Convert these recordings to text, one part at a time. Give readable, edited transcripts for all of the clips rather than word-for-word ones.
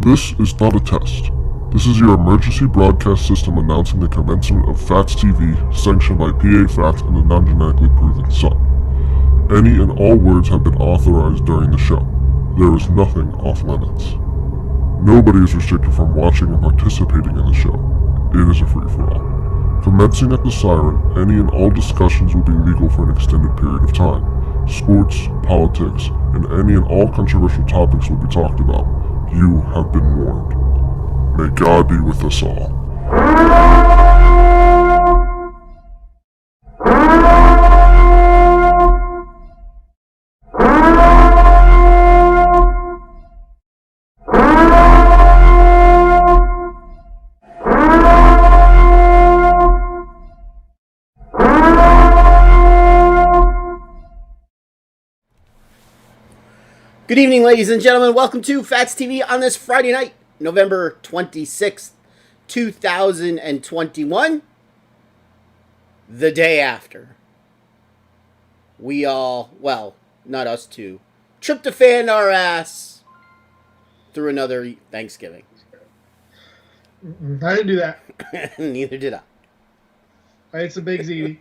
This is not a test. This is your emergency broadcast system announcing the commencement of Phatts TV, sanctioned by PA Phatts and the non-genetically proven son. Any and all words have been authorized during the show. There is nothing off limits. Nobody is restricted from watching and participating in the show. It is a free-for-all. Commencing at the siren, any and all discussions will be legal for an extended period of time. Sports, politics, and any and all controversial topics will be talked about. You have been warned. May God be with us all. Good evening, ladies and gentlemen. Welcome to Phatts TV on this Friday night, November 26th, 2021. The day after we all, well, not us two, tryptophaned our ass through another Thanksgiving. I didn't do that. Neither did I. I ate some Big Z.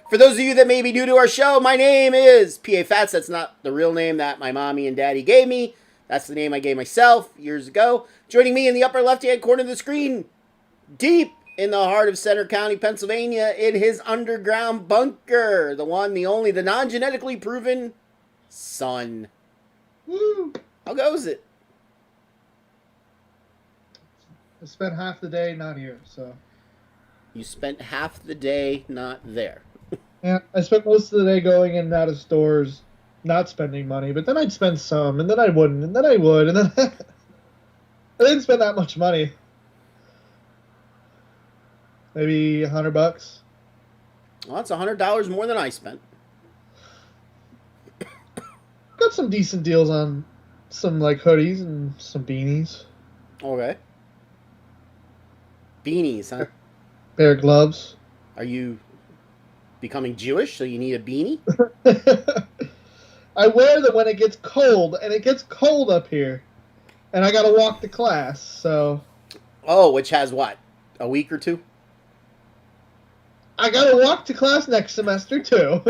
For those of you that may be new to our show, my name is P.A. Phatts. That's not the real name that my mommy and daddy gave me. That's the name I gave myself years ago. Joining me in the upper left-hand corner of the screen, deep in the heart of Center County, Pennsylvania, in his underground bunker, the one, the only, the non-genetically proven son. Woo! How goes it? I spent half the day not here, so. You spent half the day not there. Yeah, I spent most of the day going in and out of stores, not spending money, but then I'd spend some, and then I wouldn't, and then I would, and then I didn't spend that much money. Maybe $100. Well, that's $100 more than I spent. Got some decent deals on some like hoodies and some beanies. Okay. Beanies, huh? Pair of gloves. Are you becoming Jewish, so you need a beanie? I wear them when it gets cold, and it gets cold up here. And I gotta walk to class, so. Oh, which has what? A week or two? I gotta walk to class next semester, too.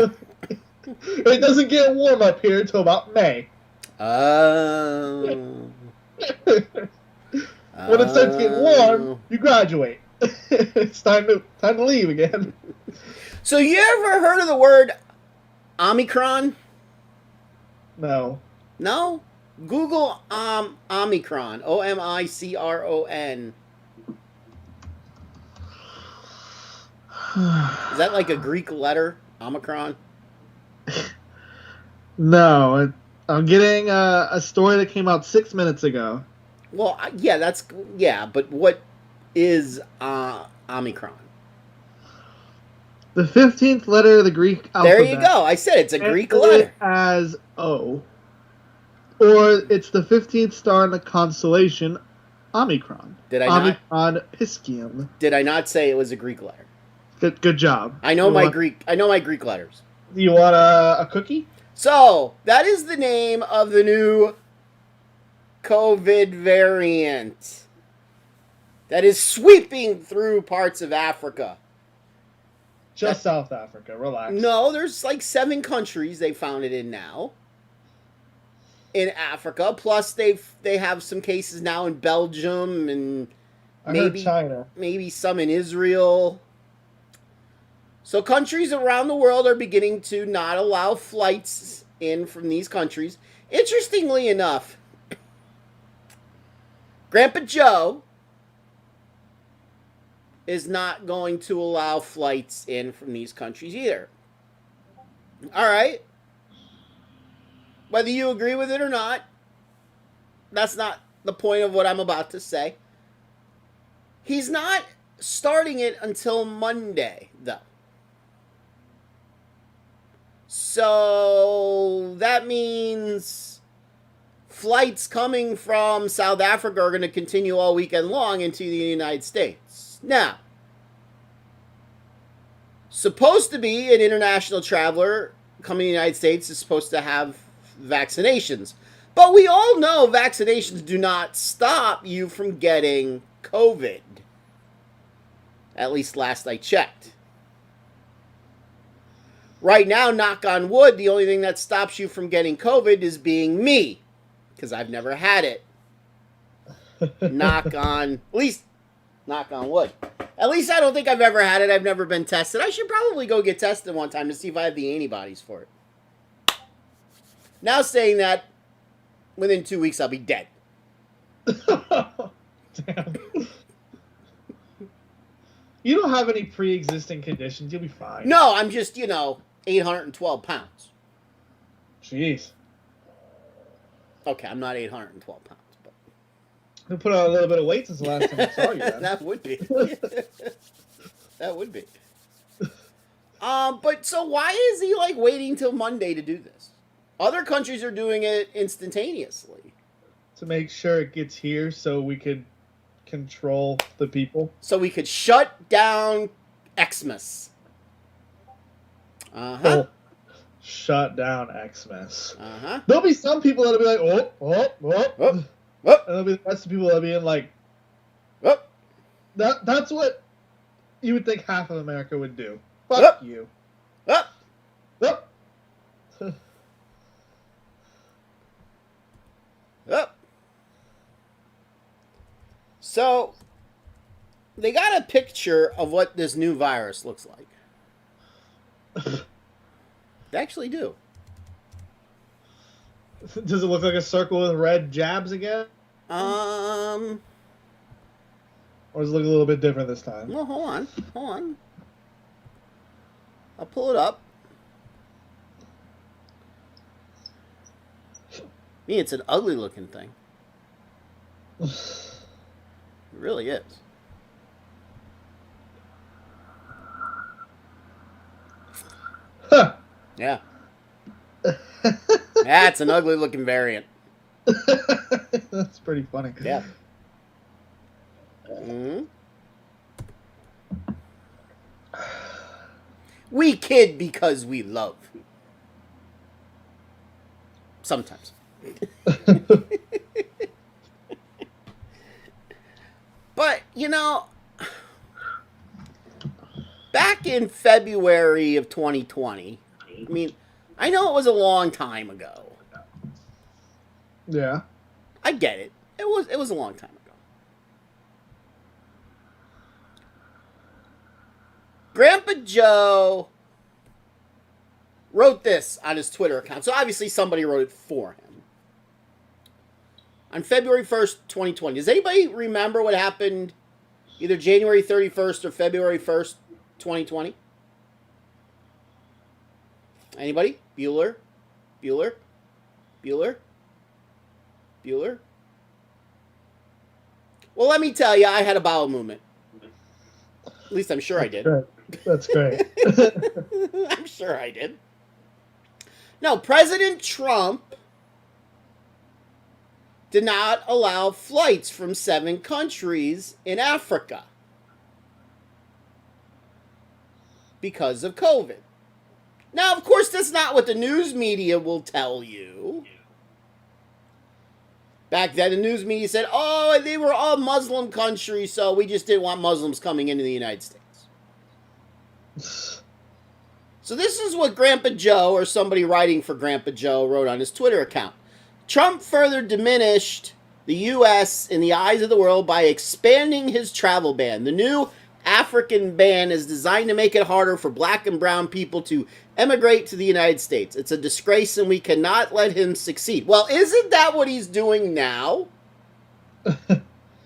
It doesn't get warm up here until about May. Oh. When it starts getting warm, you graduate. It's time to leave again. So you ever heard of the word Omicron? No. No? Google Omicron. Omicron. Is that like a Greek letter? Omicron? No. I'm getting a story that came out 6 minutes ago. Well, yeah, but what is Omicron? The 15th letter of the Greek alphabet. There you go. I said it's a Greek letter. As O. Or it's the 15th star in the constellation Omicron. Did I not? Omicron Piscium. Did I not say it was a Greek letter? Good job. I know my Greek letters. You want a cookie? So, that is the name of the new COVID variant that is sweeping through parts of Africa. Just South Africa. Relax. No, there's like 7 countries they found it in now. In Africa. Plus, they have some cases now in Belgium and I heard China. Maybe some in Israel. So countries around the world are beginning to not allow flights in from these countries. Interestingly enough, Grandpa Joe is not going to allow flights in from these countries either. All right. Whether you agree with it or not, that's not the point of what I'm about to say. He's not starting it until Monday, though. So that means flights coming from South Africa are going to continue all weekend long into the United States. Now, supposed to be an international traveler coming to the United States is supposed to have vaccinations. But we all know vaccinations do not stop you from getting COVID. At least last I checked. Right now, knock on wood, the only thing that stops you from getting COVID is being me. Because I've never had it. Knock on wood. At least I don't think I've ever had it. I've never been tested. I should probably go get tested one time to see if I have the antibodies for it. Now saying that, within 2 weeks I'll be dead. Damn. You don't have any pre-existing conditions. You'll be fine. No, I'm just, 812 pounds. Jeez. Okay, I'm not 812 pounds. But You put on a little bit of weight since the last time I saw you. Man. That would be. That would be. But so why is he waiting till Monday to do this? Other countries are doing it instantaneously. To make sure it gets here so we could control the people. So we could shut down Xmas. Uh-huh. Oh, shut down Xmas. Uh-huh. There'll be some people that'll be like, oh. Oh. And there'll be the rest of the people that'll be in like, Oh. That's what you would think half of America would do. Fuck you. Oh. Yep. Oh. So, they got a picture of what this new virus looks like. They actually do. Does it look like a circle with red jabs again? Well, Or does it look a little bit different this time? hold on. I'll pull it up. It's an ugly looking thing. It really is. Huh. Yeah. That's an ugly looking variant. That's pretty funny. Yeah. Mm-hmm. We kid because we love. Sometimes. But, back in February of 2020, I know it was a long time ago. Yeah. I get it. It was a long time ago. Grandpa Joe wrote this on his Twitter account. So obviously somebody wrote it for him. On February 1st, 2020. Does anybody remember what happened either January 31st or February 1st, 2020? Anybody? Bueller? Well, let me tell you, I had a bowel movement. At least I'm sure I did. That's great. I'm sure I did. No, President Trump did not allow flights from 7 countries in Africa because of COVID. Now, of course, that's not what the news media will tell you. Back then, the news media said, oh, they were all Muslim countries, so we just didn't want Muslims coming into the United States. So this is what Grandpa Joe, or somebody writing for Grandpa Joe, wrote on his Twitter account. Trump further diminished the U.S. in the eyes of the world by expanding his travel ban. The new African ban is designed to make it harder for black and brown people to emigrate to the United States. It's a disgrace and we cannot let him succeed. Well, isn't that what he's doing now?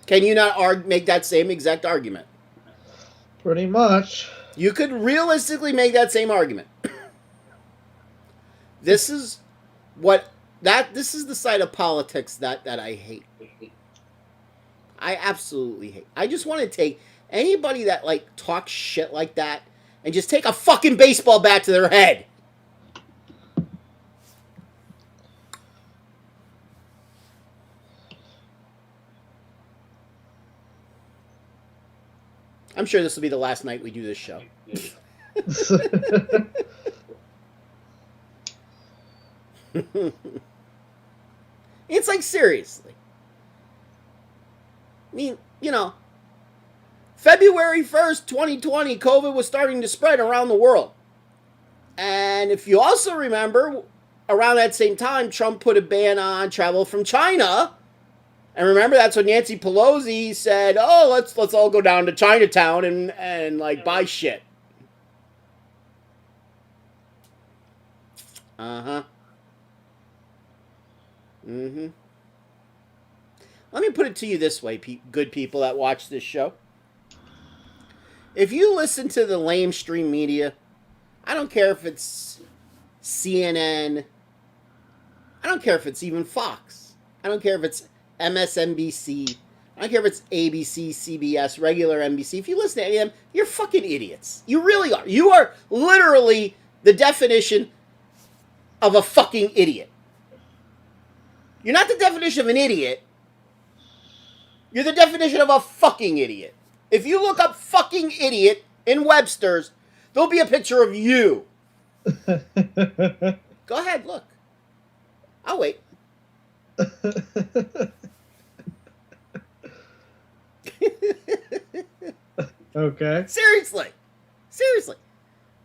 Can you not make that same exact argument? Pretty much. You could realistically make that same argument. This is the side of politics that I hate. I absolutely hate. I just want to take anybody that talks shit like that and just take a fucking baseball bat to their head. I'm sure this will be the last night we do this show. It's like, seriously. I mean, February 1st, 2020, COVID was starting to spread around the world. And if you also remember, around that same time, Trump put a ban on travel from China. And remember, that's when Nancy Pelosi said, "Oh, let's all go down to Chinatown and like buy shit." Uh-huh. Mm-hmm. Let me put it to you this way, good people that watch this show. If you listen to the lamestream media, I don't care if it's CNN, I don't care if it's even Fox, I don't care if it's MSNBC, I don't care if it's ABC, CBS, regular NBC. If you listen to any of them, you're fucking idiots. You really are. You are literally the definition of a fucking idiot. You're not the definition of an idiot. You're the definition of a fucking idiot. If you look up fucking idiot in Webster's, there'll be a picture of you. Go ahead, look. I'll wait. Okay. Seriously.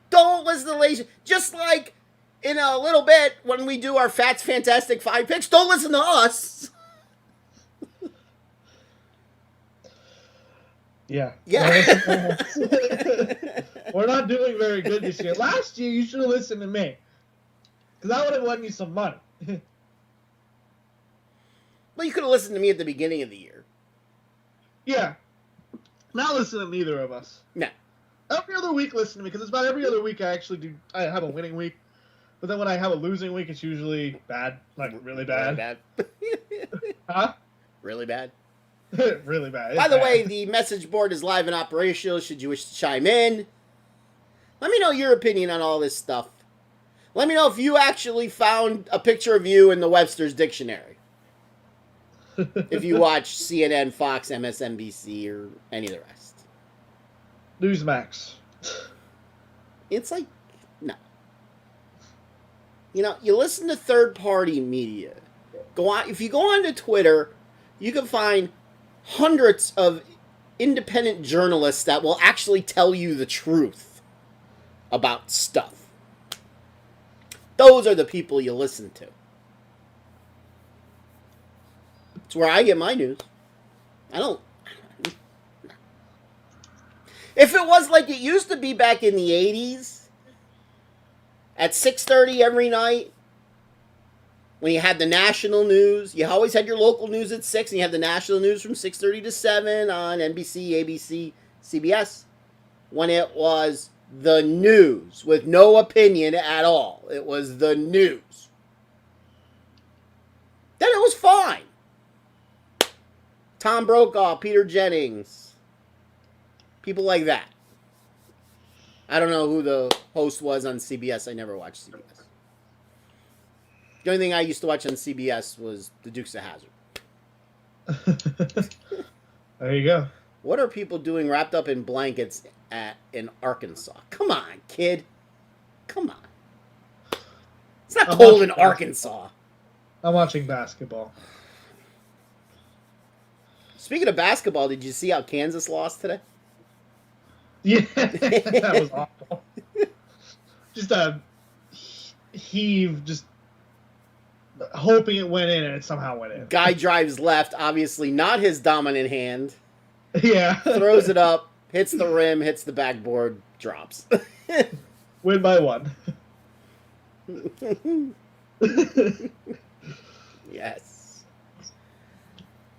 Don't listen to the lazy. Just like in a little bit when we do our Phatts Phantastic Phive picks, don't listen to us. Yeah. Yeah. We're not doing very good this year. Last year, you should have listened to me. Because I would have won you some money. Well, you could have listened to me at the beginning of the year. Yeah. Not listen to neither of us. No. Every other week, listen to me. Because it's about every other week I have a winning week. But then when I have a losing week, it's usually bad. Like, really bad. Really bad. Huh? Really bad. Really bad. By the way, the message board is live and operational should you wish to chime in. Let me know your opinion on all this stuff. Let me know if you actually found a picture of you in the Webster's Dictionary. If you watch CNN, Fox, MSNBC, or any of the rest. Newsmax. It's like, no. You listen to third-party media. If you go onto Twitter, you can find hundreds of independent journalists that will actually tell you the truth about stuff. Those are the people you listen to. It's where I get my news. If it was like it used to be back in the 80s, at 6:30 every night, when you had the national news, you always had your local news at 6, and you had the national news from 6:30 to 7 on NBC, ABC, CBS. When it was the news with no opinion at all. It was the news. Then it was fine. Tom Brokaw, Peter Jennings, people like that. I don't know who the host was on CBS. I never watched CBS. The only thing I used to watch on CBS was the Dukes of Hazzard. There you go. What are people doing wrapped up in blankets in Arkansas? Come on, kid. Come on. It's not cold in Arkansas. I'm watching basketball. Speaking of basketball, did you see how Kansas lost today? Yeah, that was awful. Just a heave, just hoping it went in, and it somehow went in. Guy drives left, obviously not his dominant hand. Yeah. Throws it up, hits the rim, hits the backboard, drops. Win by 1. Yes.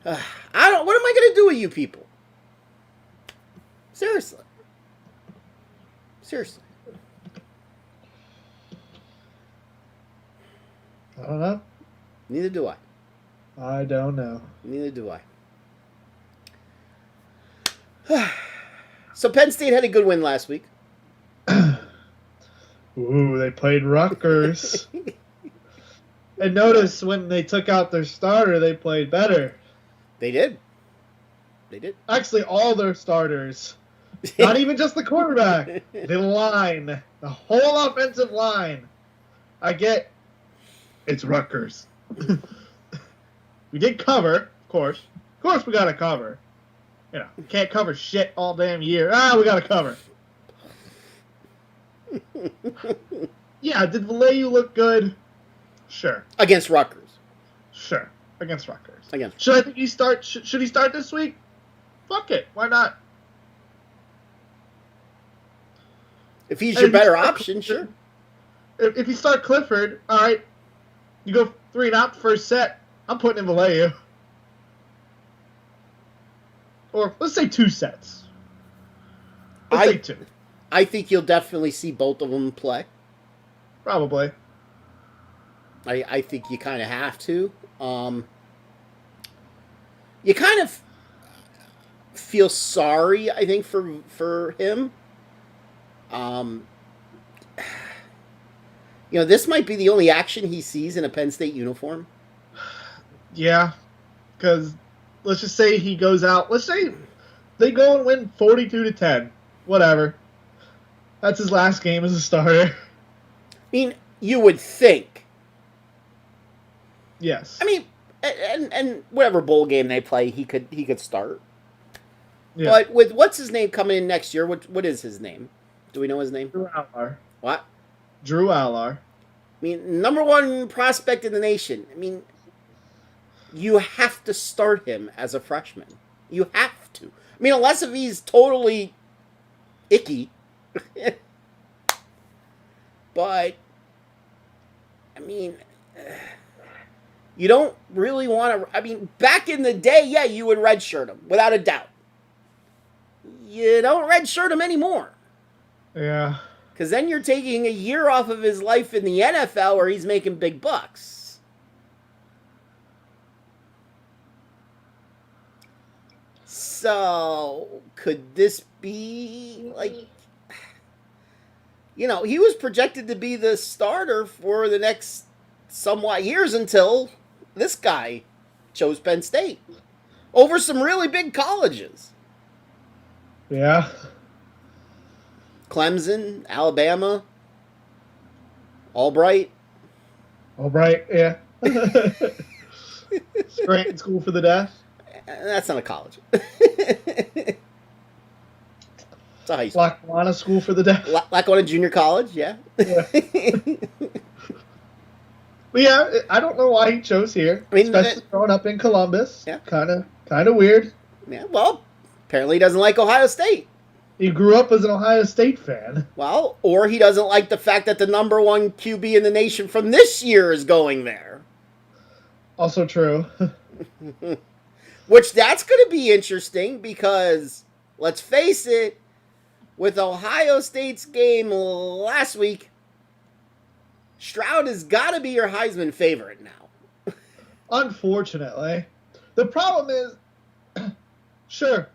What am I going to do with you people? Seriously. I don't know. Neither do I. I don't know. Neither do I. So Penn State had a good win last week. Ooh, they played Rutgers. And notice when they took out their starter, they played better. They did. Actually, all their starters. Not even just the quarterback. The line. The whole offensive line. I get it's Rutgers. We did cover, of course. Of course we got to cover. You know, can't cover shit all damn year. We got to cover. Yeah, did Vallejo look good? Sure. Against Rutgers. Sure. Against Rutgers. Should I think he start? Should he start this week? Fuck it. Why not? If he's your better option, sure. If you start Clifford, all right, you go 3-0 the first set. I'm putting in Vallejo. Or let's say 2 sets. Let's say 2. I think you'll definitely see both of them play. Probably. I think you kind of have to. You kind of feel sorry, I think, for him. This might be the only action he sees in a Penn State uniform. Yeah, because let's just say he goes out. Let's say they go and win 42-10. Whatever. That's his last game as a starter. I mean, you would think. Yes. I mean, and whatever bowl game they play, he could start. Yeah. But with what's his name coming in next year? What is his name? Do we know his name? Drew Allar. What? Drew Allar. I mean, #1 prospect in the nation. I mean, you have to start him as a freshman. You have to. I mean, unless if he's totally icky. But, I mean, you don't really want to... I mean, back in the day, yeah, you would redshirt him, without a doubt. You don't redshirt him anymore. Yeah. Because then you're taking a year off of his life in the NFL where he's making big bucks. So, could this be, like... he was projected to be the starter for the next somewhat years until this guy chose Penn State. Over some really big colleges. Yeah. Clemson, Alabama, Albright. Albright, yeah. Scranton School for the Deaf. That's not a college. It's a high school. Lackawanna School for the Deaf. Lackawanna Junior College, yeah. But yeah, I don't know why he chose here. I mean, especially growing up in Columbus. Yeah. Kind of weird. Yeah, well, apparently he doesn't like Ohio State. He grew up as an Ohio State fan. Well, or he doesn't like the fact that the #1 QB in the nation from this year is going there. Also true. Which that's going to be interesting because, let's face it, with Ohio State's game last week, Stroud has got to be your Heisman favorite now. Unfortunately. The problem is, sure,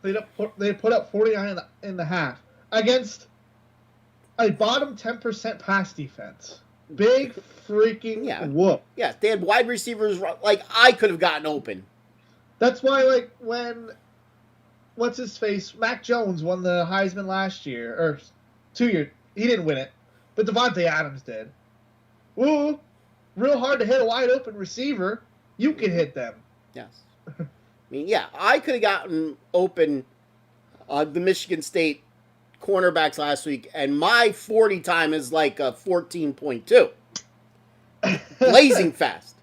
they put up 49 in the half against a bottom 10% pass defense. Big freaking whoop. Yeah, they had wide receivers, like, I could have gotten open. That's why, like, when, what's his face, Mac Jones won the Heisman last year, or 2 years, he didn't win it, but Devontae Adams did. Ooh, real hard to hit a wide open receiver. You can hit them. Yes. I mean, yeah, I could have gotten open the Michigan State cornerbacks last week, and my 40 time is like a 14.2. Blazing fast.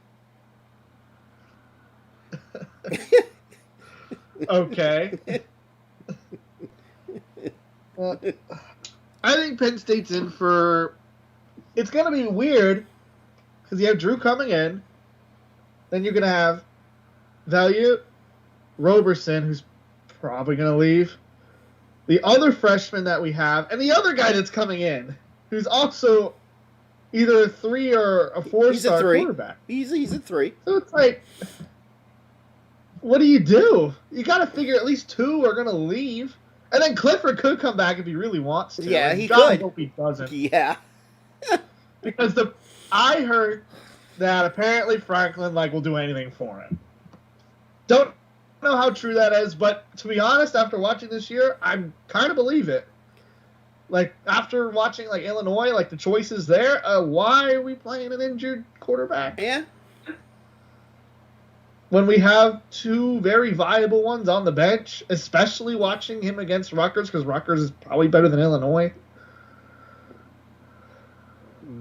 Okay. Well, I think Penn State's in for... It's going to be weird, because you have Drew coming in, then you're going to have Value, Roberson, who's probably going to leave, the other freshman that we have, and the other guy that's coming in, who's also either a 3 or a 4-star quarterback. He's a 3. So it's like, what do? You got to figure at least 2 are going to leave. And then Clifford could come back if he really wants to. Yeah, he could. I hope he doesn't. Yeah. Because I heard that apparently Franklin will do anything for him. Don't know how true that is, but to be honest, after watching this year, I kind of believe it. Like, after watching Illinois, the choices there, why are we playing an injured quarterback? Yeah. when we have two very viable ones on the bench, especially watching him against Rutgers, because Rutgers is probably better than Illinois.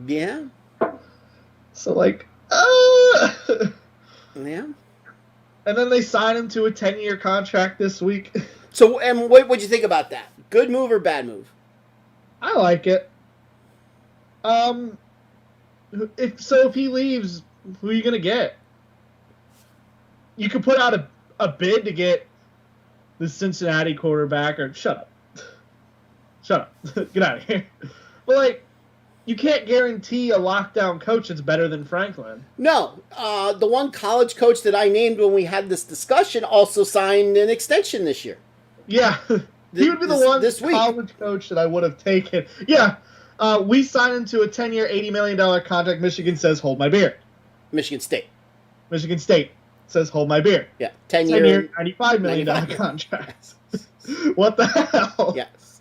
Yeah. So, like, Yeah. And then they sign him to a 10-year contract this week. So, and what'd you think about that? Good move or bad move? I like it. If he leaves, who are you gonna get? You could put out a bid to get the Cincinnati quarterback, or shut up, get out of here. But like, you can't guarantee a lockdown coach that's better than Franklin. No, the one college coach that I named when we had this discussion also signed an extension this year. Yeah, he would be the one this week. College coach that I would have taken. Yeah, we signed him to a 10-year, $80 million contract. Michigan says, hold my beer. Michigan State says, hold my beer. Yeah, 10-year, $95 million contract. What the hell? Yes.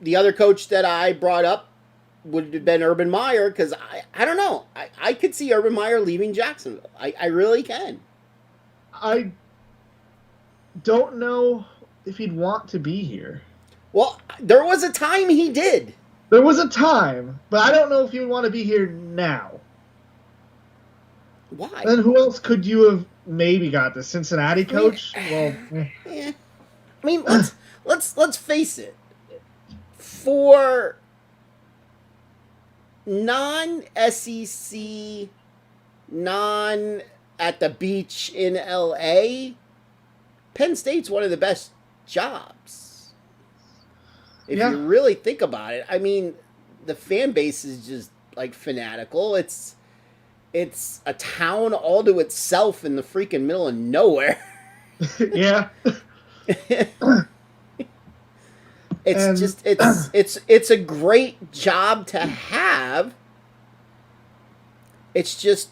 The other coach that I brought up would have been Urban Meyer, because I don't know. I could see Urban Meyer leaving Jacksonville. I really can. I don't know if he'd want to be here. Well, there was a time he did. There was a time, but I don't know if he would want to be here now. Why? And who else could you have maybe got? The Cincinnati coach? Yeah. I mean, let's face it. For non-SEC, non at the beach in LA, Penn State's one of the best jobs. If you really think about it, I mean, the fan base is just like fanatical. It's a town all to itself in the freaking middle of nowhere. Yeah. It's a great job to have. It's just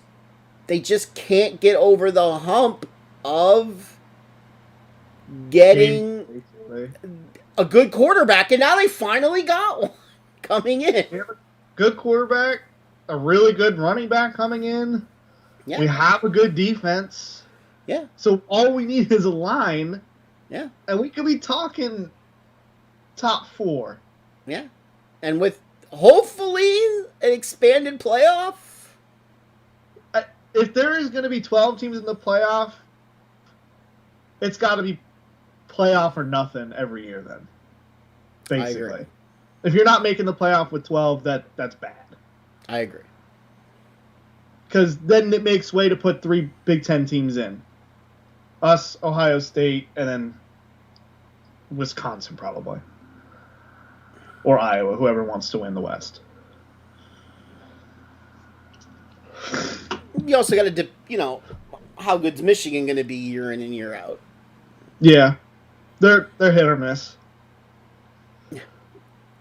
they just can't get over the hump of getting a good quarterback, and now they finally got one coming in. Good quarterback, a really good running back coming in. Yeah. We have a good defense. Yeah. So all we need is a line. Yeah. And we could be talking top 4. Yeah. And with hopefully an expanded playoff. If there is going to be 12 teams in the playoff, it's got to be playoff or nothing every year then. Basically. I agree. If you're not making the playoff with 12, that's bad. I agree. Because then it makes way to put 3 Big Ten teams in. Us, Ohio State, and then Wisconsin probably. Or Iowa, whoever wants to win the West. You also got to, how good's Michigan going to be year in and year out? Yeah. They're hit or miss.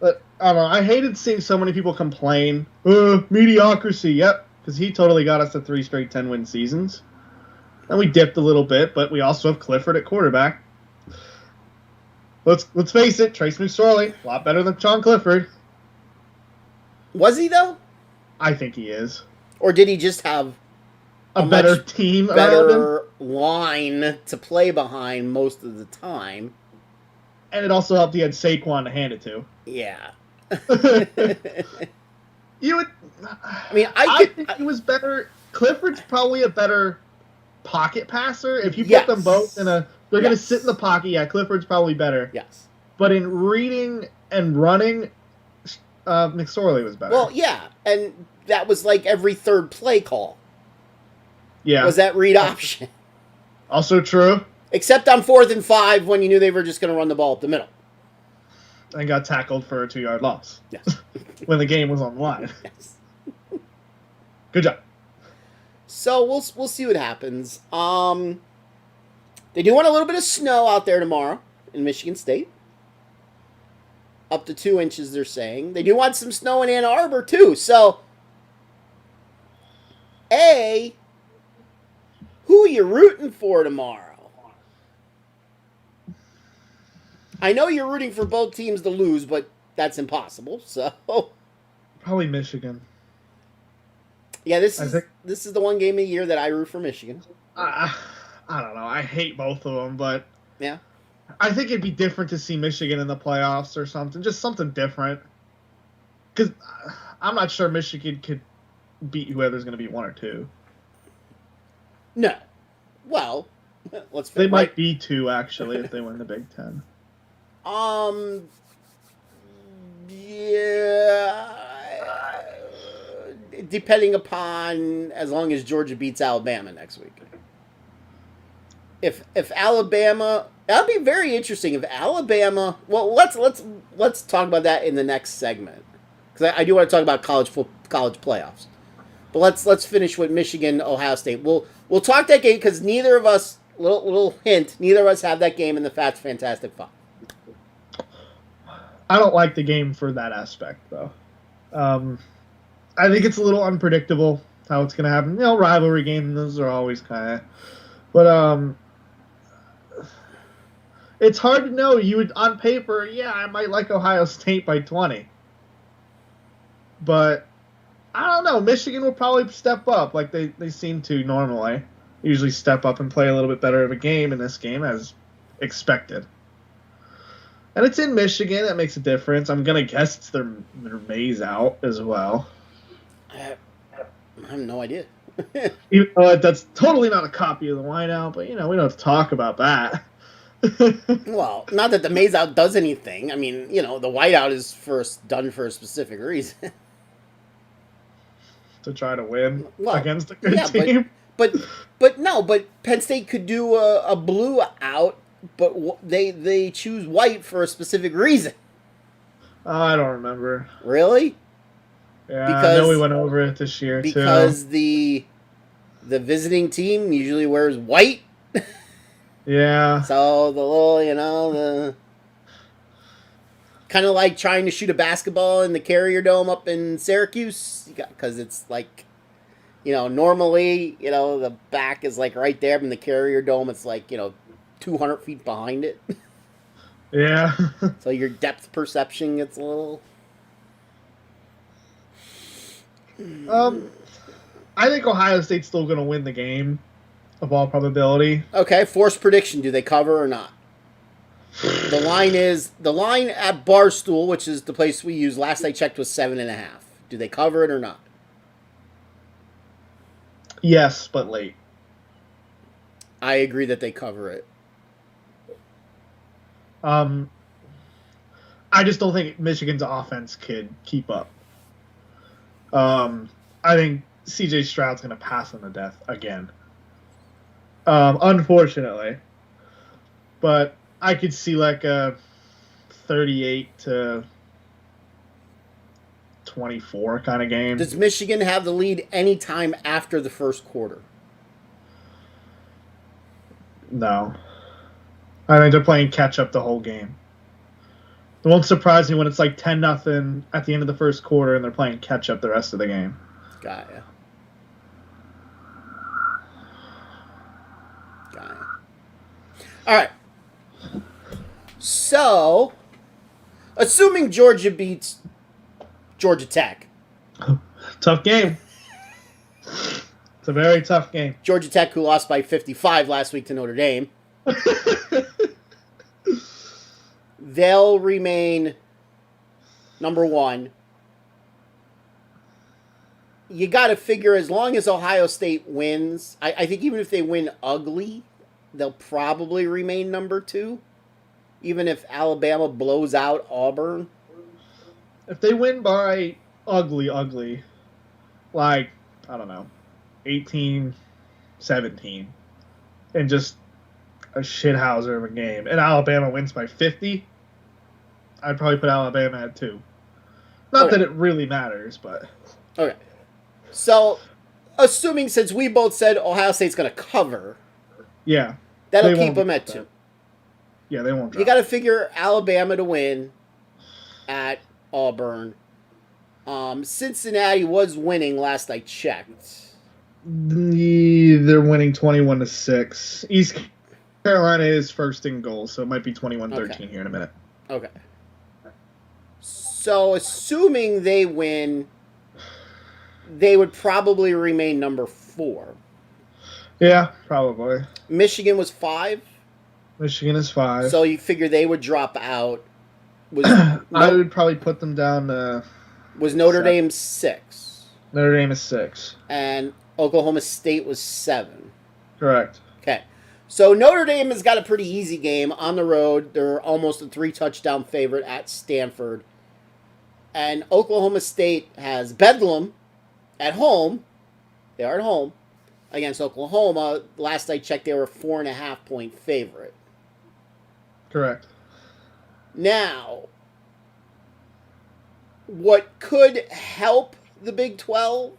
But, I don't know, I hated seeing so many people complain. Mediocrity, yep. Because he totally got us to 3 straight 10-win seasons. And we dipped a little bit, but we also have Clifford at quarterback. Let's face it, Trace McSorley, a lot better than Sean Clifford. Was he, though? I think he is. Or did he just have a better team around better him? Line to play behind most of the time? And it also helped he had Saquon to hand it to. Yeah. You would... I mean, I think he was better. Clifford's probably a better pocket passer. If you put them both in a... They're going to sit in the pocket. Yeah, Clifford's probably better. Yes. But in reading and running, McSorley was better. Well, yeah. And that was like every third play call. Yeah. Was that read option. Also true. Except on 4th and 5 when you knew they were just going to run the ball up the middle. And got tackled for a 2-yard loss. Yes. When the game was on the line. Yes. Good job. So we'll see what happens. They do want a little bit of snow out there tomorrow in Michigan State. Up to 2 inches, they're saying. They do want some snow in Ann Arbor, too. So, who are you rooting for tomorrow? I know you're rooting for both teams to lose, but that's impossible. So probably Michigan. Yeah, this I is think this is the one game of the year that I root for Michigan. I don't know. I hate both of them, but Yeah. I think it'd be different to see Michigan in the playoffs or something. Just something different. Because I'm not sure Michigan could beat whoever's going to beat one or two. No. Well, let's. They right. might be two actually if they win the Big Ten. Yeah. Depending upon, as long as Georgia beats Alabama next week. If Alabama, that'd be very interesting. If Alabama, well, let's talk about that in the next segment, because I do want to talk about college playoffs. But let's finish with Michigan, Ohio State. We'll talk that game because neither of us, little hint, neither of us have that game in the Phatts Phantastic Five. I don't like the game for that aspect though. I think it's a little unpredictable how it's going to happen. Rivalry games, those are always kind of, but it's hard to know. You would, on paper, I might like Ohio State by 20. But, I don't know. Michigan will probably step up like they seem to normally. Usually step up and play a little bit better of a game in this game as expected. And it's in Michigan. That makes a difference. I'm going to guess it's their maize out as well. I have no idea. That's totally not a copy of the whiteout, but, we don't have to talk about that. Well, not that the maize out does anything. I mean, the whiteout is done for a specific reason. To try to win against a good team. But Penn State could do a blue out, but they choose white for a specific reason. I don't remember. Really? Yeah, I know we went over it this year too. Because the visiting team usually wears white. Yeah. So the little, the kind of like trying to shoot a basketball in the Carrier Dome up in Syracuse, because it's like, normally, the back is like right there, but in the Carrier Dome, it's like, 200 feet behind it. Yeah. So your depth perception gets a little. I think Ohio State's still going to win the game, of all probability. Okay, forced prediction. Do they cover or not? The line at Barstool, which is the place we use. Last I checked was 7.5. Do they cover it or not? Yes, but late. I agree that they cover it. I just don't think Michigan's offense could keep up. I think C.J. Stroud's going to pass them to death again. Unfortunately. But I could see like a 38-24 kind of game. Does Michigan have the lead anytime after the first quarter? No. I think they're playing catch-up the whole game. It won't surprise me when it's like 10-0 at the end of the first quarter and they're playing catch-up the rest of the game. Got ya. All right. So, assuming Georgia beats Georgia Tech. Tough game. It's a very tough game. Georgia Tech, who lost by 55 last week to Notre Dame. They'll remain number one. You got to figure, as long as Ohio State wins, I think even if they win ugly, they'll probably remain number two. Even if Alabama blows out Auburn. If they win by ugly, like, I don't know, 18-17, and just a shithouser of a game, and Alabama wins by 50, I'd probably put Alabama at 2. Not that it really matters, but... Okay. So, assuming, since we both said Ohio State's going to cover... Yeah. That'll keep them at 2. Yeah, they won't drop. You got to figure Alabama to win at Auburn. Cincinnati was winning last I checked. They're winning 21-6. East Carolina is first in goals, so it might be 21-13 here in a minute. Okay. So, assuming they win, they would probably remain number 4. Yeah, probably. Michigan was 5. Michigan is 5. So you figure they would drop out. I would probably put them down to... Was Notre Dame 6. Notre Dame is 6. And Oklahoma State was 7. Correct. Okay. So Notre Dame has got a pretty easy game on the road. They're almost a 3-touchdown favorite at Stanford. And Oklahoma State has Bedlam at home. They are at home against Oklahoma. Last I checked, they were a 4.5-point favorite. Correct. Now, what could help the Big 12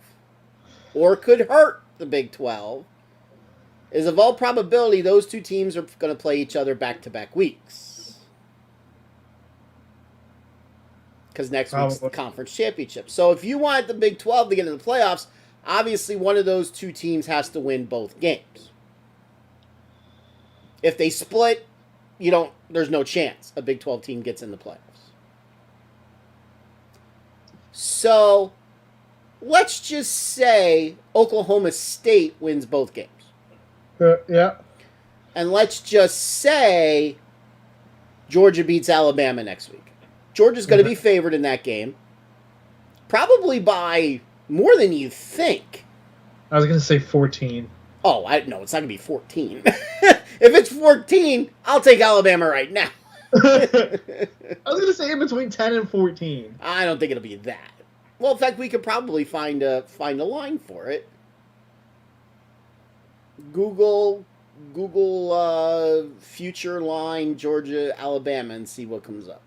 or could hurt the Big 12 is, of all probability, those two teams are going to play each other back-to-back weeks. Because next week's the conference championship. So if you want the Big 12 to get into the playoffs, obviously one of those two teams has to win both games. If they split, there's no chance a Big 12 team gets in the playoffs. So let's just say Oklahoma State wins both games. Yeah. And let's just say Georgia beats Alabama next week. Georgia's going to be favored in that game. Probably by more than you think. I was going to say 14. Oh, no, it's not going to be 14. If it's 14, I'll take Alabama right now. I was going to say in between 10 and 14. I don't think it'll be that. Well, in fact, we could probably find a line for it. Google future line Georgia Alabama and see what comes up.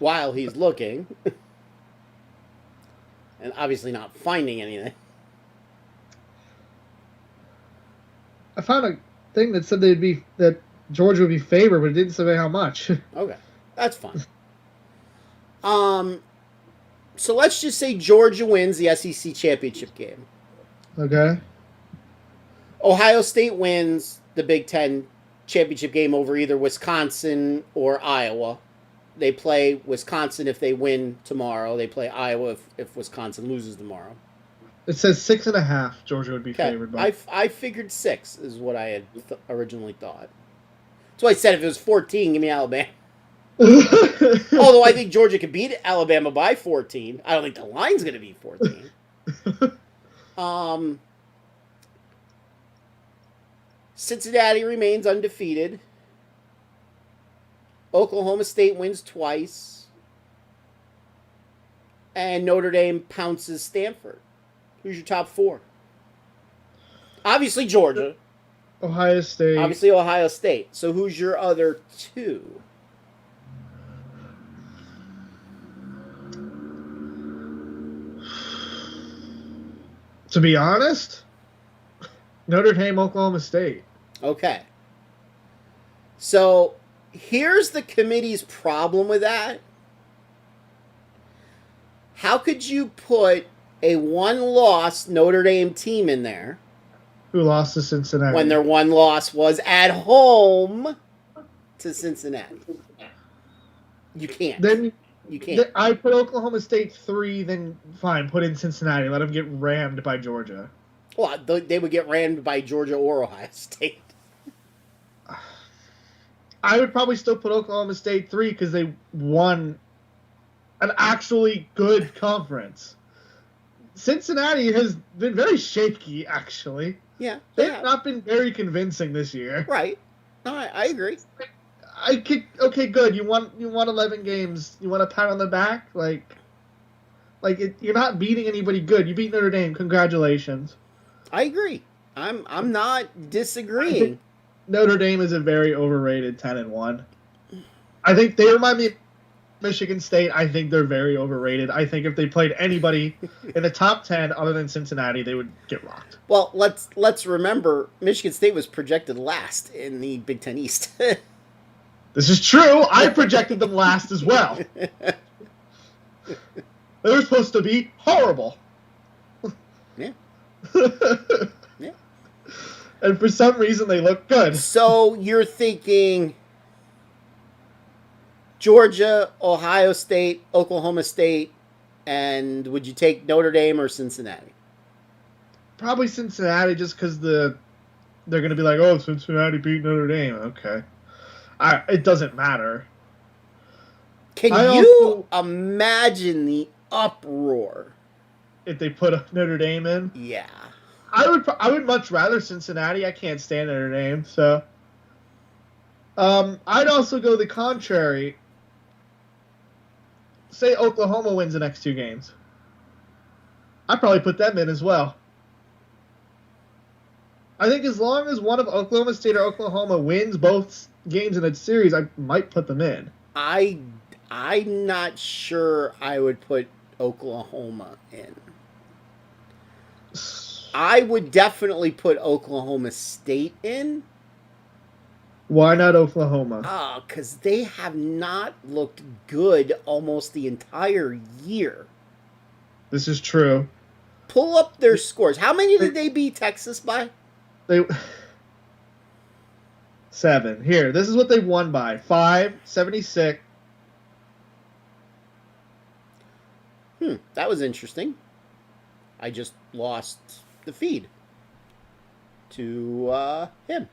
While he's looking, and obviously not finding anything. I found a thing that said that Georgia would be favored, but it didn't say how much. Okay, that's fine. So let's just say Georgia wins the SEC championship game. Okay. Ohio State wins the Big Ten championship game over either Wisconsin or Iowa. They play Wisconsin if they win tomorrow. They play Iowa if Wisconsin loses tomorrow. It says 6.5. Georgia would be favored by. I figured 6 is what I had originally thought. That's why I said if it was 14, give me Alabama. Although I think Georgia could beat Alabama by 14. I don't think the line's going to be 14. Cincinnati remains undefeated. Oklahoma State wins twice. And Notre Dame pounces Stanford. Who's your top 4? Obviously Georgia. Ohio State. Obviously Ohio State. So who's your other 2? To be honest, Notre Dame, Oklahoma State. Okay. So here's the committee's problem with that. How could you put a one-loss Notre Dame team in there? Who lost to Cincinnati? When their one loss was at home to Cincinnati. You can't. Then you can't. I put Oklahoma State 3, then fine, put in Cincinnati. Let them get rammed by Georgia. Well, they would get rammed by Georgia or Ohio State. I would probably still put Oklahoma State 3 because they won an actually good conference. Cincinnati has been very shaky, actually. Yeah. They've not been very convincing this year. Right. No, I agree. Okay, good. You won 11 games. You want a pat on the back? You're not beating anybody good. You beat Notre Dame. Congratulations. I agree. I'm not disagreeing. Notre Dame is a very overrated 10-1. I think they remind me of Michigan State. I think they're very overrated. I think if they played anybody in the top 10 other than Cincinnati, they would get rocked. Well, let's remember Michigan State was projected last in the Big Ten East. This is true. I projected them last as well. They were supposed to be horrible. Yeah. Yeah. And for some reason, they look good. So you're thinking Georgia, Ohio State, Oklahoma State, and would you take Notre Dame or Cincinnati? Probably Cincinnati, just because they're going to be like, oh, Cincinnati beat Notre Dame. Okay. It doesn't matter. Can you imagine the uproar if they put Notre Dame in? Yeah. I would much rather Cincinnati. I can't stand Notre Dame, so. I'd also go the contrary. Say Oklahoma wins the next 2 games. I'd probably put them in as well. I think as long as one of Oklahoma State or Oklahoma wins both games in a series, I might put them in. I'm not sure I would put Oklahoma in. I would definitely put Oklahoma State in. Why not Oklahoma? Because they have not looked good almost the entire year. This is true. Pull up their scores. How many did they beat Texas by? 7. Here, this is what they won by. 5, 76. That was interesting. I just lost the feed to him.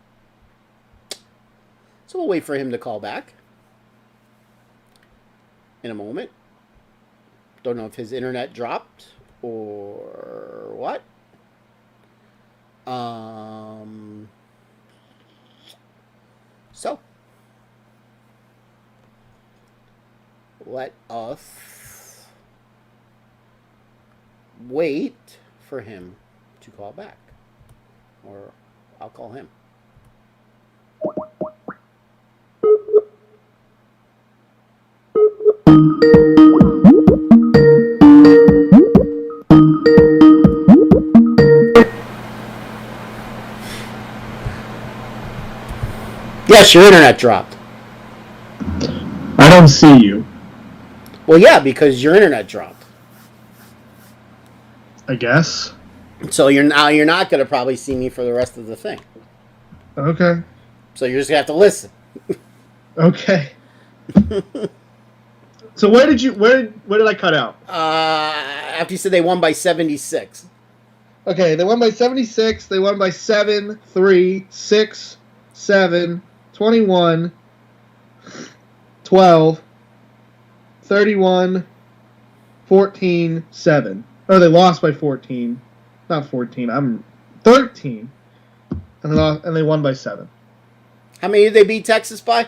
So we'll wait for him to call back in a moment. Don't know if his internet dropped or what. So let us wait for him to call back, or I'll call him. Yes, your internet dropped. I don't see you. Well, yeah, because your internet dropped. I guess. So you're not going to probably see me for the rest of the thing. Okay. So you're just going to have to listen. Okay. So where did I cut out? After you said they won by 76. Okay, they won by 76. They won by 7, 3, 6, 7, 21, 12, 31, 14, 7. Oh, they lost by 14. Not 14. I'm 13. And they won by 7. How many did they beat Texas by?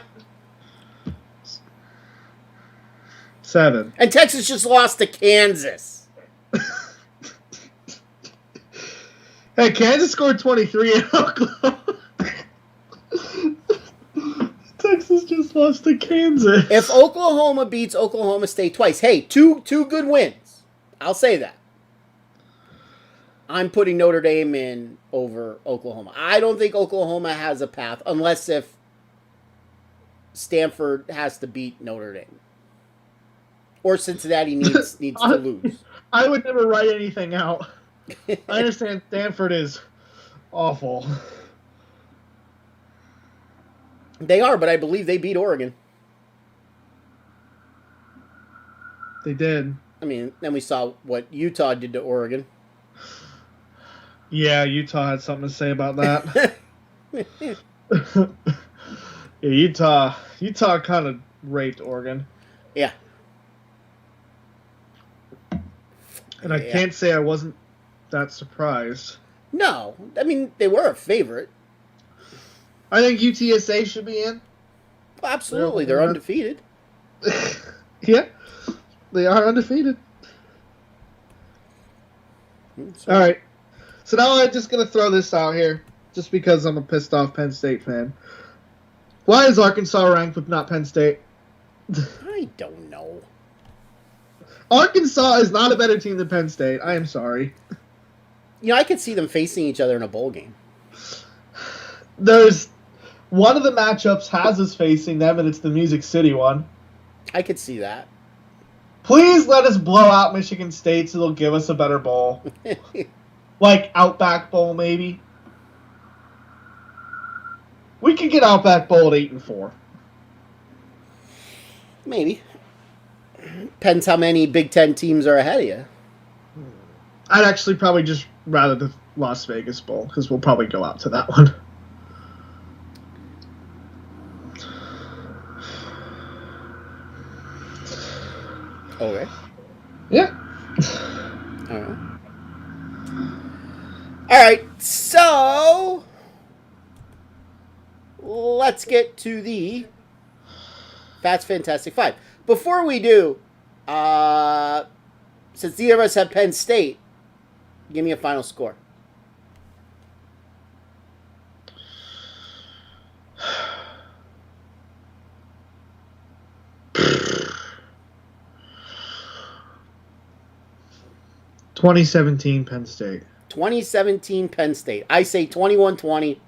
7. And Texas just lost to Kansas. Hey, Kansas scored 23 in Oklahoma. Texas just lost to Kansas. If Oklahoma beats Oklahoma State twice, hey, two good wins. I'll say that. I'm putting Notre Dame in over Oklahoma. I don't think Oklahoma has a path unless if Stanford has to beat Notre Dame. Or Cincinnati needs to lose. I would never write anything out. I understand Stanford is awful. They are, but I believe they beat Oregon. They did. I mean, then we saw what Utah did to Oregon. Yeah, Utah had something to say about that. Yeah, Utah kind of raped Oregon. Yeah. And I can't say I wasn't that surprised. No. I mean, they were a favorite. I think UTSA should be in. Absolutely. They're undefeated. Yeah. They are undefeated. All right. So now I'm just going to throw this out here, just because I'm a pissed off Penn State fan. Why is Arkansas ranked but not Penn State? I don't know. Arkansas is not a better team than Penn State. I am sorry. I could see them facing each other in a bowl game. There's one of the matchups has us facing them, and it's the Music City one. I could see that. Please let us blow out Michigan State so they'll give us a better bowl. Like Outback Bowl, maybe. We could get Outback Bowl at 8-4. Maybe. Depends how many Big Ten teams are ahead of you. I'd actually probably just rather the Las Vegas Bowl, because we'll probably go out to that one. Okay. Yeah. All right. So let's get to the Phatts Phantastic Phive. Before we do, since either of us have Penn State, give me a final score. (2017) Penn State. 2017 Penn State. I say 21-20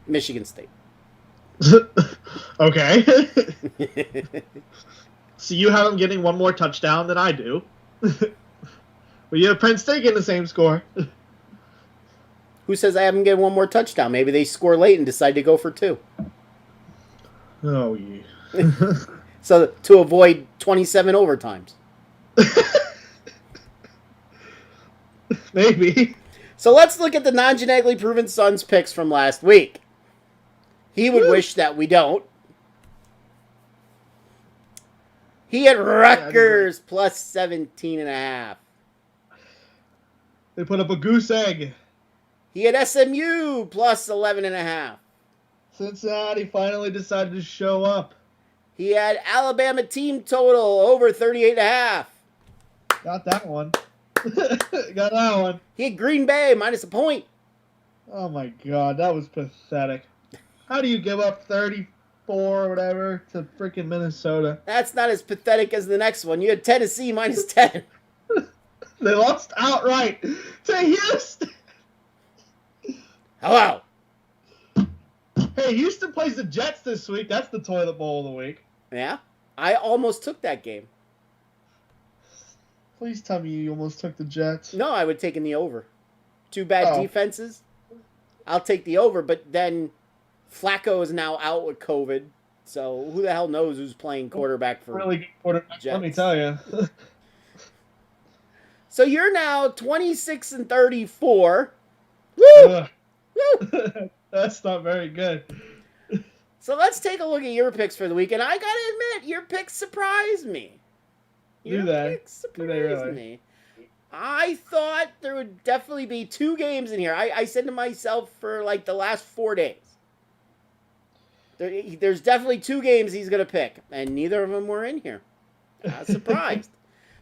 Michigan State. Okay. So you have them getting one more touchdown than I do. But you have Penn State getting the same score. Who says I haven't getting one more touchdown? Maybe they score late and decide to go for 2. Oh, yeah. So to avoid 27 overtimes. Maybe. So let's look at the non-genetically proven Sons picks from last week. He would wish that we don't. He had Rutgers plus 17.5. They put up a goose egg. He had SMU plus 11.5. Cincinnati finally decided to show up. He had Alabama team total over 38.5. Got that one. Got that one. He had Green Bay minus a point. Oh my god, that was pathetic. How do you give up 34 or whatever to freaking Minnesota? That's not as pathetic as the next one. You had Tennessee minus 10. They lost outright to Houston. Hello. Hey, Houston plays the Jets this week. That's the toilet bowl of the week. Yeah? I almost took that game. Please tell me you almost took the Jets. No, I would have taken the over. 2 bad defenses. I'll take the over, but then Flacco is now out with COVID, so who the hell knows who's playing quarterback for really good quarterback, Jets. let me tell you. So you're now 26-34. Woo! Woo! That's not very good. So let's take a look at your picks for the week, and I gotta admit, your picks surprised me. Your picks surprised me. I thought there would definitely be 2 games in here. I said to myself for like the last 4 days, there's definitely 2 games he's going to pick, and neither of them were in here. I was surprised.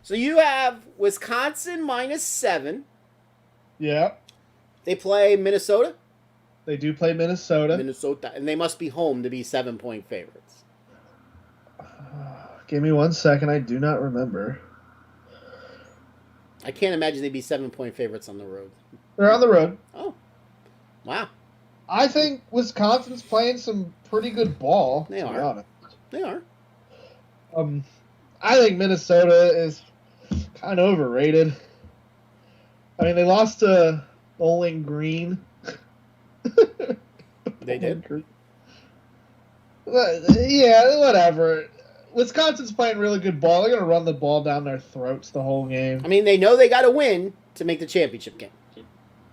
So you have Wisconsin minus 7. Yeah. They play Minnesota. They do play Minnesota. And they must be home to be 7-point favorites. Give me 1 second. I do not remember. I can't imagine they'd be 7-point favorites on the road. They're on the road. Oh. Wow. I think Wisconsin's playing some pretty good ball. They are. To be honest. They are. I think Minnesota is kind of overrated. I mean, they lost to Bowling Green. They did? Yeah, whatever. Wisconsin's playing really good ball. They're going to run the ball down their throats the whole game. I mean, they know they got to win to make the championship game.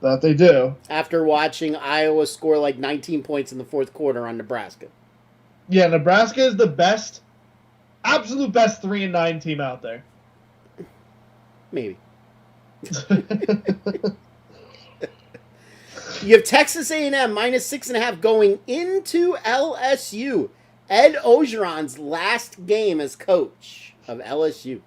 That they do. After watching Iowa score like 19 points in the 4th quarter on Nebraska. Yeah, Nebraska is the best, absolute best 3-9 team out there. Maybe. You have Texas A&M minus 6.5 going into LSU. Ed Orgeron's last game as coach of LSU.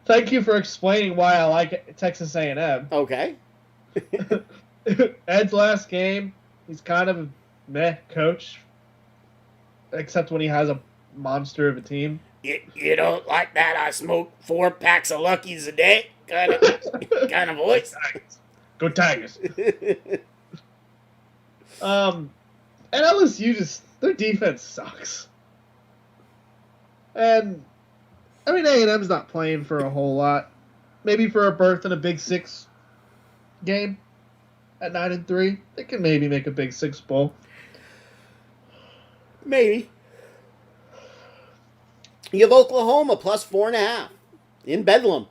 Thank you for explaining why I like Texas A&M. Okay. Ed's last game, he's kind of a meh coach. except when he has a monster of a team. You don't like that? I smoke 4 packs of Luckies a day, kind of voice. Go Tigers. And LSU their defense sucks. And I mean A&M's not playing for a whole lot. Maybe for a berth in a Big Six game at 9-3, they can maybe make a Big Six bowl. Maybe. You have Oklahoma plus 4.5 in Bedlam.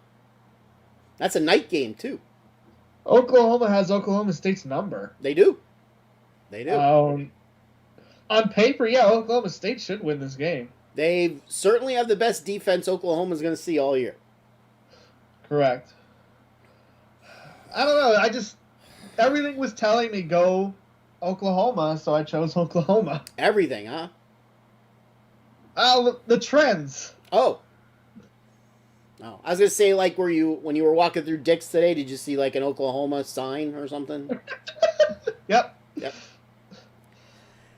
That's a night game, too. Oklahoma has Oklahoma State's number. They do. They do. On paper, yeah, Oklahoma State should win this game. They certainly have the best defense Oklahoma's going to see all year. Correct. I don't know. Everything was telling me go Oklahoma, so I chose Oklahoma. Everything, huh? The trends. Oh. Oh, I was gonna say, like, when you were walking through Dick's today, did you see like an Oklahoma sign or something? Yep. And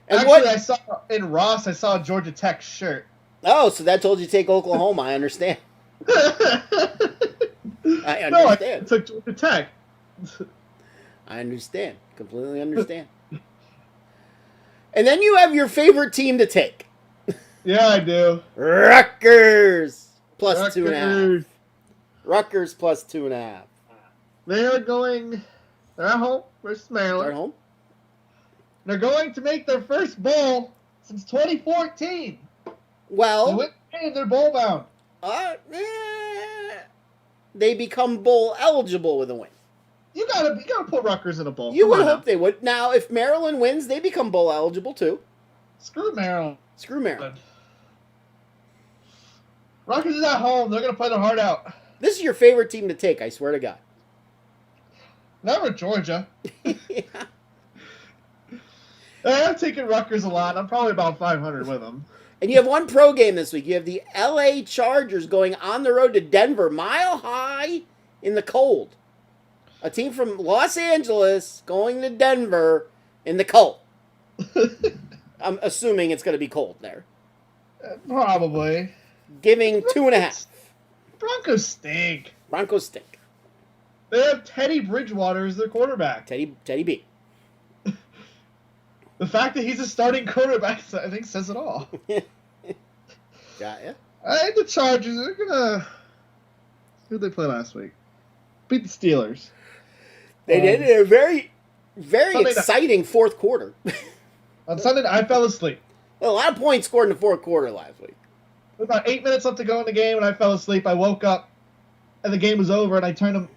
actually, I saw in Ross. I saw a Georgia Tech shirt. Oh, so that told you to take Oklahoma. I understand. I understand. No, I took Georgia Tech. I understand. Completely understand. And then you have your favorite team to take. Yeah, I do. Rutgers plus 2.5. Rutgers plus 2.5. They're at home versus Maryland. They're at home. They're going to make their first bowl since 2014. Well, they win the game, they're bowl bound. They become bowl eligible with a win. You gotta put Rutgers in a bowl. You would hope they would. Now, if Maryland wins, they become bowl eligible too. Screw Maryland. Rutgers is at home. They're gonna play their heart out. This is your favorite team to take, I swear to God. Never Georgia. Yeah. I'm taking Rutgers a lot. I'm probably about 500 with them. And you have one pro game this week. You have the LA Chargers going on the road to Denver, mile high in the cold. A team from Los Angeles going to Denver in the cold. I'm assuming it's going to be cold there. Probably. Giving 2.5. Broncos stink. Broncos stink. They have Teddy Bridgewater as their quarterback. Teddy B. The fact that he's a starting quarterback, I think, says it all. Got ya. I think the Chargers are gonna. Who'd they play last week? Beat the Steelers. They did in a very, very Sunday exciting fourth quarter. On Sunday, I fell asleep. A lot of points scored in the fourth quarter last week. With about 8 minutes left to go in the game, and I fell asleep. I woke up, and the game was over, and I turned to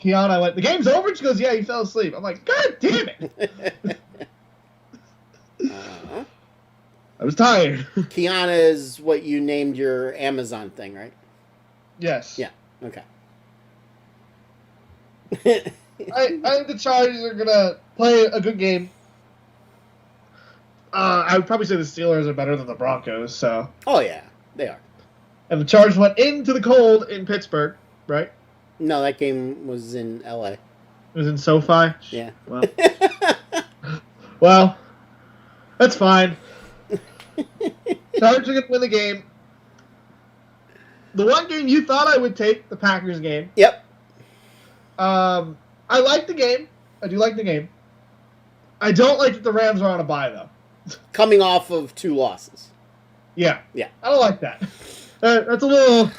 Kiana. I went, "The game's over?" And she goes, "Yeah, you fell asleep." I'm like, "God damn it!" I was tired. Kiana is what you named your Amazon thing, right? Yes. Yeah. Okay. I think the Chargers are gonna play a good game. I would probably say the Steelers are better than the Broncos. So. Oh yeah, they are. And the Chargers went into the cold in Pittsburgh, right? No, that game was in L.A. It was in SoFi. Yeah. Well. Well, that's fine. Chargers are gonna win the game. The one game you thought I would take, the Packers game. Yep. I like the game. I do like the game. I don't like that the Rams are on a bye, though. Coming off of 2 losses. Yeah. Yeah. I don't like that. That's a little...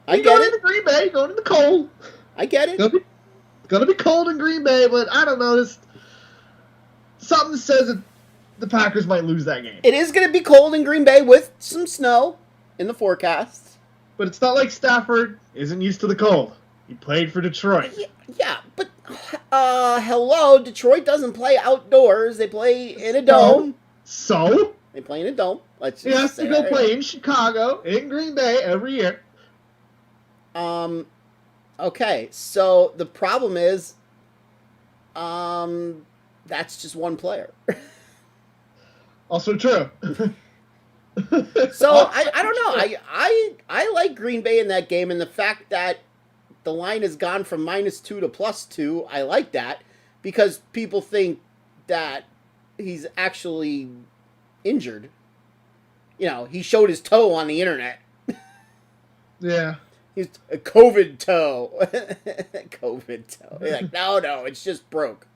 I get going it. into Green Bay, going in the cold. I get it. It's gonna be cold in Green Bay, but I don't know. Something says that the Packers might lose that game. It is going to be cold in Green Bay with some snow in the forecast. But it's not like Stafford isn't used to the cold. He played for Detroit. Yeah, but hello, Detroit doesn't play outdoors. They play in a dome. So? They play in a dome. Let's He just has say to go that. play in Chicago, in Green Bay every year. Okay, so the problem is, that's just one player. Also true. So I don't know. I like Green Bay in that game, and the fact that the line has gone from -2 to +2, I like that because people think that he's actually injured. he showed his toe on the internet. Yeah. He's a COVID toe. COVID toe. He's like, no, it's just broke.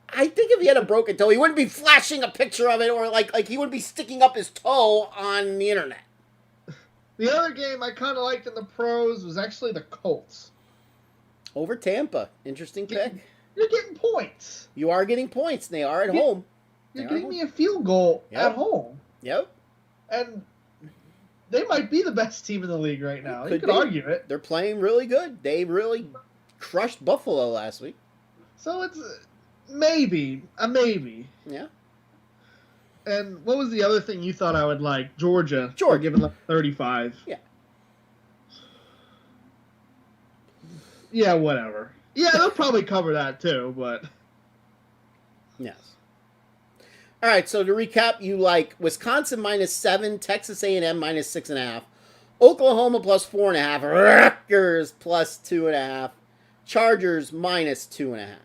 I think if he had a broken toe, he wouldn't be flashing a picture of it, or like he wouldn't be sticking up his toe on the internet. The other game I kind of liked in the pros was actually the Colts. Over Tampa. Interesting pick. You're getting points. You are getting points, and they are at home. You're getting me a field goal at home. Yep. And they might be the best team in the league right now. You could be. argue it. They're playing really good. They really crushed Buffalo last week. So it's maybe. Yeah. And what was the other thing you thought I would like? Georgia. Giving them 35. Yeah. Yeah, whatever. Yeah, they'll probably cover that too, but... Yes. All right, so to recap, you like Wisconsin -7, Texas A&M -6.5, Oklahoma +4.5, Rutgers +2.5, Chargers -2.5.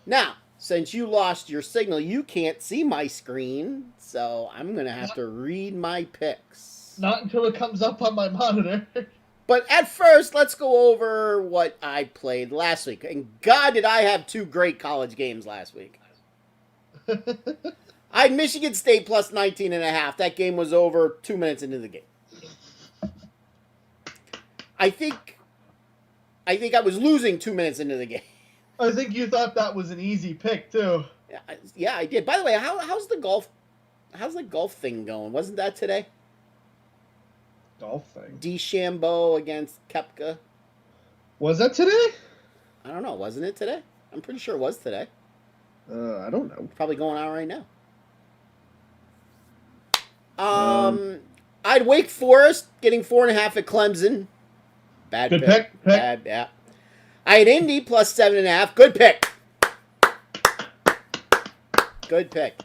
Now, since you lost your signal, you can't see my screen, so I'm going to have to read my picks. Not until it comes up on my monitor. But at first, let's go over what I played last week. And God, did I have 2 great college games last week. I had Michigan State +19.5. That game was over 2 minutes into the game. I think I was losing 2 minutes into the game. I think you thought that was an easy pick too. Yeah, I did. By the way, how's the golf thing going? Wasn't that today? Golf thing. DeChambeau against Koepka. Was that today? I don't know. Wasn't it today? I'm pretty sure it was today. I don't know. Probably going on right now. I had Wake Forest getting 4.5 at Clemson. Bad Good pick. Pick. Bad, yeah. I had Indy +7.5. Good pick. Good pick.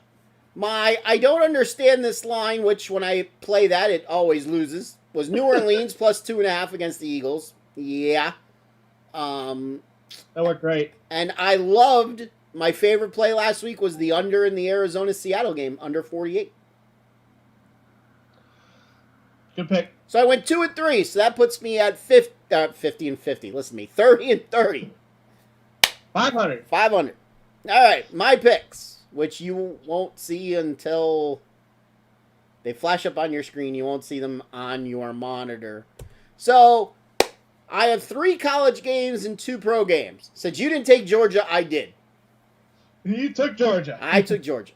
I don't understand this line, which when I play that, it always loses. Was New Orleans +2.5 against the Eagles. Yeah. That worked great. And I loved, my favorite play last week was the under in the Arizona-Seattle game, under 48. Good pick. So I went 2 and 3, so that puts me at 50 and 50. Listen to me, 30 and 30. 500. 500. All right, my picks, which you won't see until they flash up on your screen. You won't see them on your monitor. So I have 3 college games and 2 pro games. Since you didn't take Georgia, I did. You took Georgia. I took Georgia.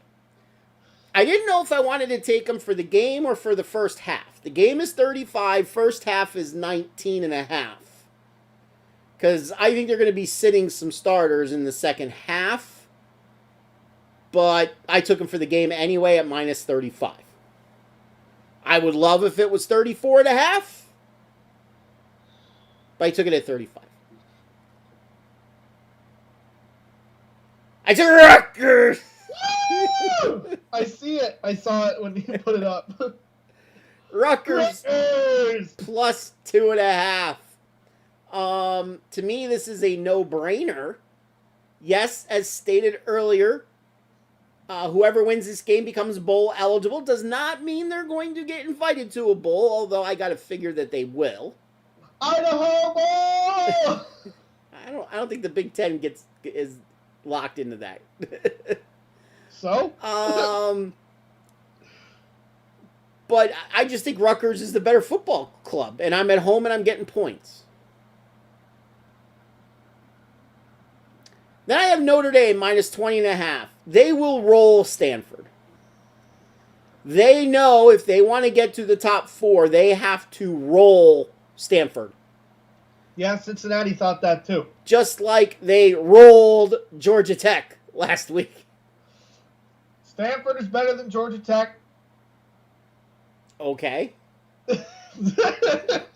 I didn't know if I wanted to take them for the game or for the first half. The game is 35. First half is 19.5. Because I think they're going to be sitting some starters in the second half. But I took them for the game anyway at -35. I would love if it was 34.5. But I took it at 35. I took Rutgers! I see it. I saw it when you put it up. Rutgers +2.5. To me, this is a no-brainer. Yes, as stated earlier, whoever wins this game becomes bowl eligible. Does not mean they're going to get invited to a bowl, although I got to figure that they will. Idaho Bowl! I don't think the Big Ten is locked into that. So? But I just think Rutgers is the better football club, and I'm at home and I'm getting points. Then I have Notre Dame -20.5. They will roll Stanford. They know if they want to get to the top 4, they have to roll Stanford. Yeah, Cincinnati thought that too. Just like they rolled Georgia Tech last week. Stanford is better than Georgia Tech. Okay.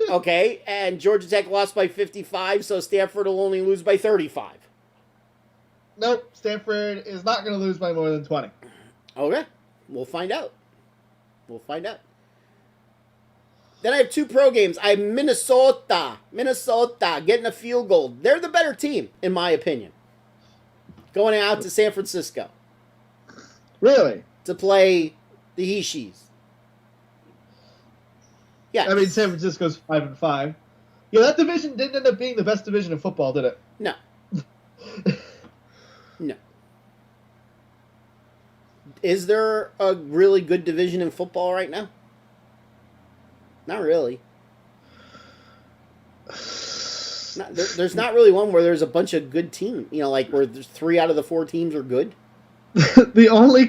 Okay, and Georgia Tech lost by 55, so Stanford will only lose by 35. Nope, Stanford is not going to lose by more than 20. Okay, we'll find out. We'll find out. Then I have 2 pro games. I have Minnesota getting a field goal. They're the better team, in my opinion. Going out to San Francisco. Really? To play the He-Shees. Yeah. I mean, San Francisco's 5-5. Yeah, that division didn't end up being the best division of football, did it? No. No. Is there a really good division in football right now? Not really. There's not really one where there's a bunch of good teams. You know, like where there's 3 out of the 4 teams are good. the only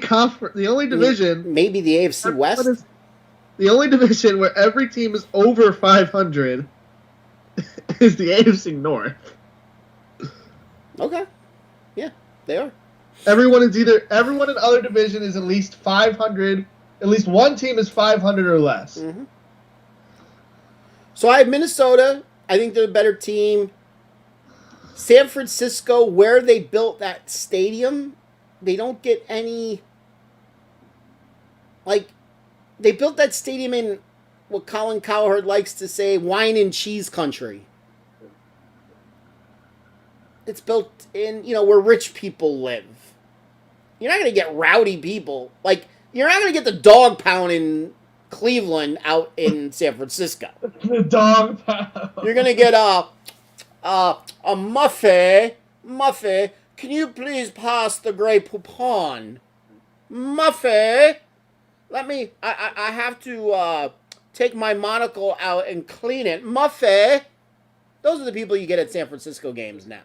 division, maybe the AFC West. The only division where every team is over 500 is the AFC North. Okay. Yeah, they are. Everyone in other division is at least 500. At least one team is 500 or less. Mm-hmm. So I have Minnesota. I think they're a better team. San Francisco, where they built that stadium, they don't get any. Like, they built that stadium in what Colin Cowherd likes to say, wine and cheese country. It's built in, where rich people live. You're not going to get rowdy people. Like, you're not going to get the dog pound in Cleveland out in San Francisco. The dog pound. You're going to get a Muffy, can you please pass the Grey Poupon? Muffy, I have to take my monocle out and clean it. Muffy. Those are the people you get at San Francisco games now.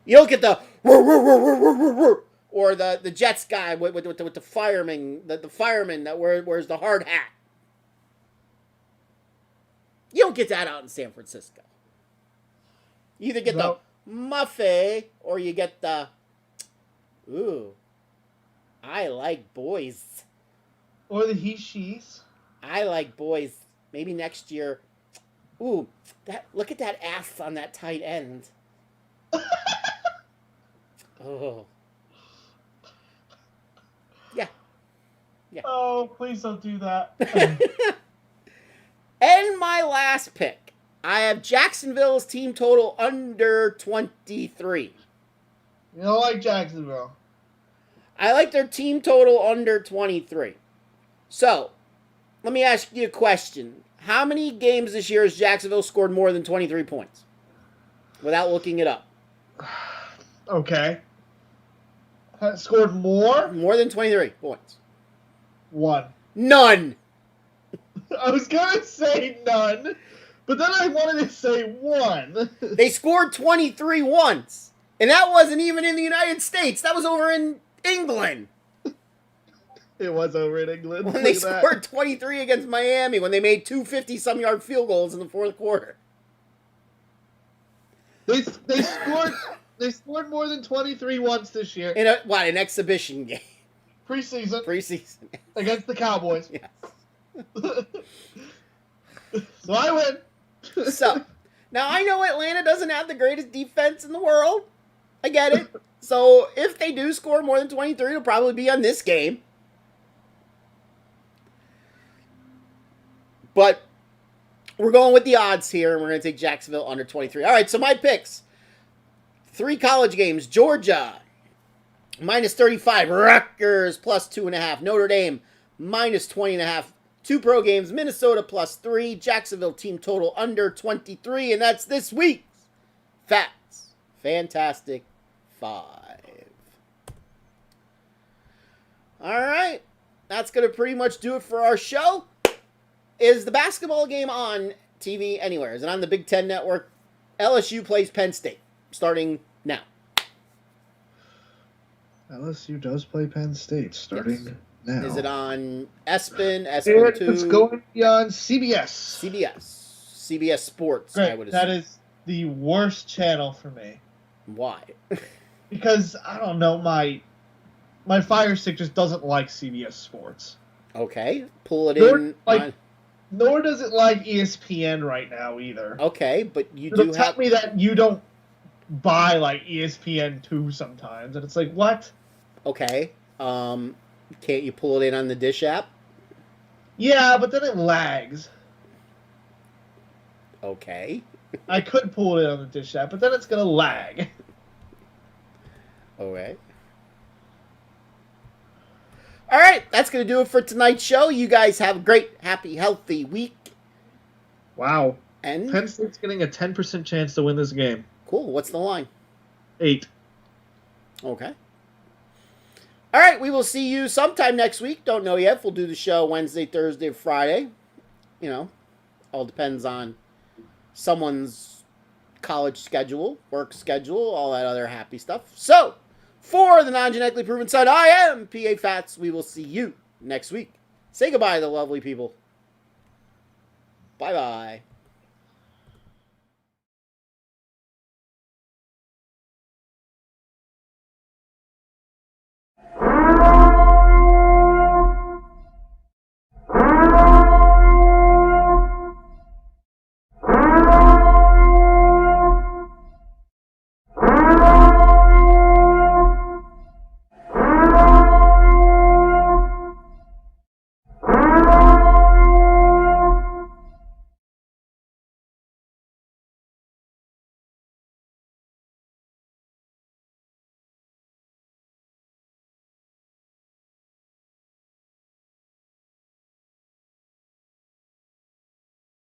You don't get the or the Jets guy with the fireman, the fireman that wears the hard hat. You don't get that out in San Francisco. You either get the Muffy or you get the I like boys. Or the he-she's. I like boys. Maybe next year. Ooh, look at that ass on that tight end. Oh. Yeah. Oh, please don't do that. And my last pick. I have Jacksonville's team total under 23. You don't like Jacksonville. I like their team total under 23. So, let me ask you a question. How many games this year has Jacksonville scored more than 23 points? Without looking it up. Okay. Has scored more? More than 23 points. 1. None. I was going to say none, but then I wanted to say 1. They scored 23 once. And that wasn't even in the United States. That was over in England. It was over in England. When they scored 23 against Miami, when they made 2 50-some-yard field goals in the fourth quarter. They scored more than 23 once this year. In an exhibition game. Preseason. Against the Cowboys. Yes. So I win. So, now I know Atlanta doesn't have the greatest defense in the world. I get it. So, if they do score more than 23, it'll probably be on this game. But we're going with the odds here, and we're going to take Jacksonville under 23. All right, so my picks. 3 college games. Georgia, minus 35. Rutgers, plus 2.5. Notre Dame, minus 20.5. 2 pro games. Minnesota, plus 3. Jacksonville team total under 23. And that's this week's Phatts Phantastic 5. All right. That's going to pretty much do it for our show. Is the basketball game on TV anywhere? Is it on the Big Ten Network? LSU plays Penn State, starting now. LSU does play Penn State, starting now. Is it on ESPN, ESPN2? It's going to be on CBS. CBS Sports, Great. I would assume. That is the worst channel for me. Why? Because, I don't know, my Fire Stick just doesn't like CBS Sports. Okay, pull it in. Nor does it like ESPN right now either. Okay, but you It'll do tell have... me that you don't buy like ESPN2 sometimes, and it's like, what? Okay, can't you pull it in on the Dish app? Yeah, but then it lags. Okay. I could pull it in on the Dish app, but then it's gonna lag. All right. All right, that's going to do it for tonight's show. You guys have a great, happy, healthy week. Wow. And Penn State's getting a 10% chance to win this game. cool. What's the line? 8. Okay. All right, we will see you sometime next week. Don't know yet if we'll do the show Wednesday, Thursday, or Friday. You know, all depends on someone's college schedule, work schedule, all that other happy stuff. So, for the non-genetically proven son, I am PA Phatts. We will see you next week. Say goodbye to the lovely people. Bye-bye.